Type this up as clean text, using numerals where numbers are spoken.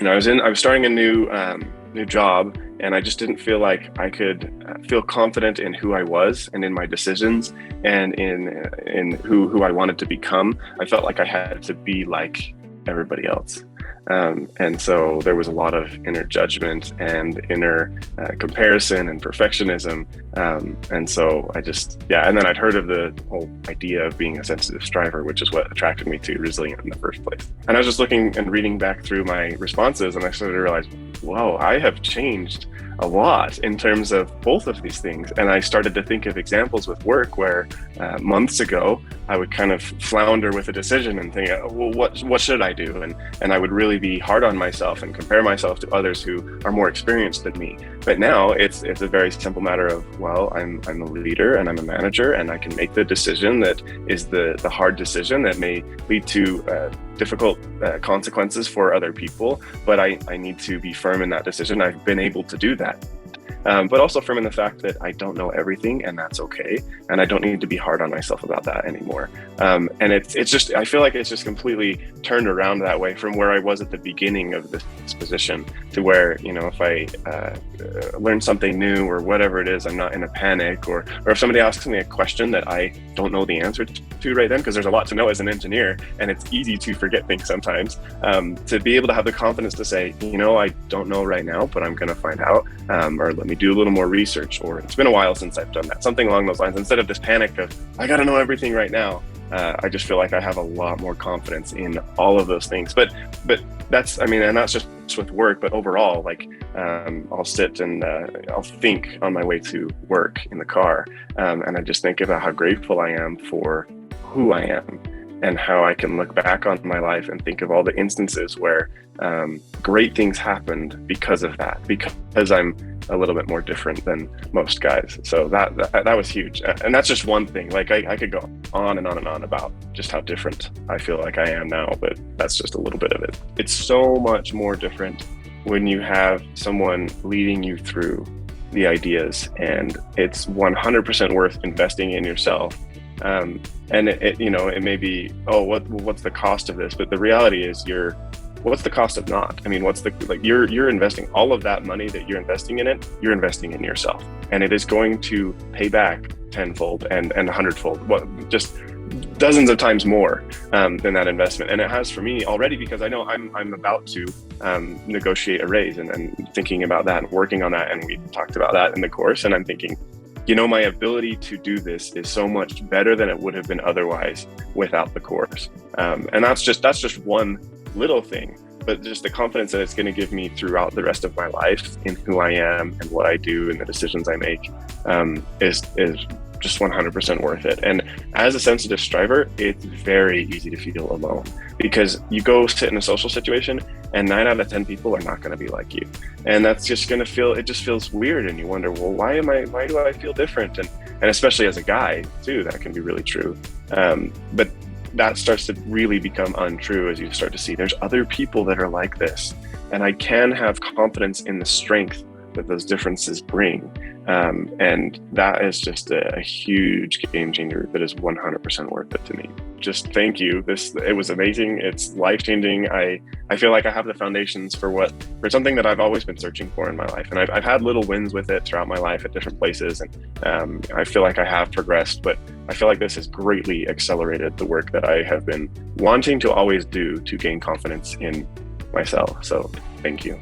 I was starting a new job, and I just didn't feel like I could feel confident in who I was and in my decisions and in who I wanted to become. I felt like I had to be like everybody else. And so there was a lot of inner judgment and inner comparison and perfectionism. And so and then I'd heard of the whole idea of being a sensitive striver, which is what attracted me to Resilient in the first place. And I was just looking and reading back through my responses, and I started to realize, whoa, I have changed a lot in terms of both of these things. And I started to think of examples with work where months ago I would kind of flounder with a decision and think, well, what should I do? And I would really be hard on myself and compare myself to others who are more experienced than me. But now it's a very simple matter of, well, I'm a leader and I'm a manager, and I can make the decision that is the hard decision that may lead to difficult consequences for other people, but I need to be firm in that decision. I've been able to do that. But also firm in the fact that I don't know everything, and that's okay. And I don't need to be hard on myself about that anymore. And it's just, I feel like it's just completely turned around that way from where I was at the beginning of this position to where, if I learn something new or whatever it is, I'm not in a panic, or if somebody asks me a question that I don't know the answer to right then, because there's a lot to know as an engineer, and it's easy to forget things sometimes, to be able to have the confidence to say, I don't know right now, but I'm going to find out, or let me do a little more research, or it's been a while since I've done that, something along those lines. Instead of this panic of, I got to know everything right now, I just feel like I have a lot more confidence in all of those things. But that's, and that's just with work, but overall, like, I'll sit and I'll think on my way to work in the car, and I just think about how grateful I am for who I am, and how I can look back on my life and think of all the instances where great things happened because of that, because I'm a little bit more different than most guys. So that was huge. And that's just one thing. Like I could go on and on and on about just how different I feel like I am now, but that's just a little bit of it. It's so much more different when you have someone leading you through the ideas, and it's 100% worth investing in yourself. And it may be, what's the cost of this? But the reality is, what's the cost of not? You're investing all of that money that you're investing in it, you're investing in yourself, and it is going to pay back tenfold and 100-fold, just dozens of times more than that investment. And it has for me already, because I know I'm about to negotiate a raise, and thinking about that and working on that. And we talked about that in the course, and I'm thinking, my ability to do this is so much better than it would have been otherwise without the course. And that's just one little thing, but just the confidence that it's going to give me throughout the rest of my life in who I am and what I do and the decisions I make is just 100% worth it. And as a sensitive striver, it's very easy to feel alone, because you go sit in a social situation and 9 out of 10 people are not going to be like you. And that's just going to it just feels weird. And you wonder, well, why do I feel different? And especially as a guy too, that can be really true. But that starts to really become untrue as you start to see there's other people that are like this. And I can have confidence in the strength that those differences bring. And that is just a huge game changer that is 100% worth it to me. Just thank you. It was amazing. It's life-changing. I feel like I have the foundations for something that I've always been searching for in my life. And I've had little wins with it throughout my life at different places. And I feel like I have progressed, but I feel like this has greatly accelerated the work that I have been wanting to always do to gain confidence in myself. So thank you.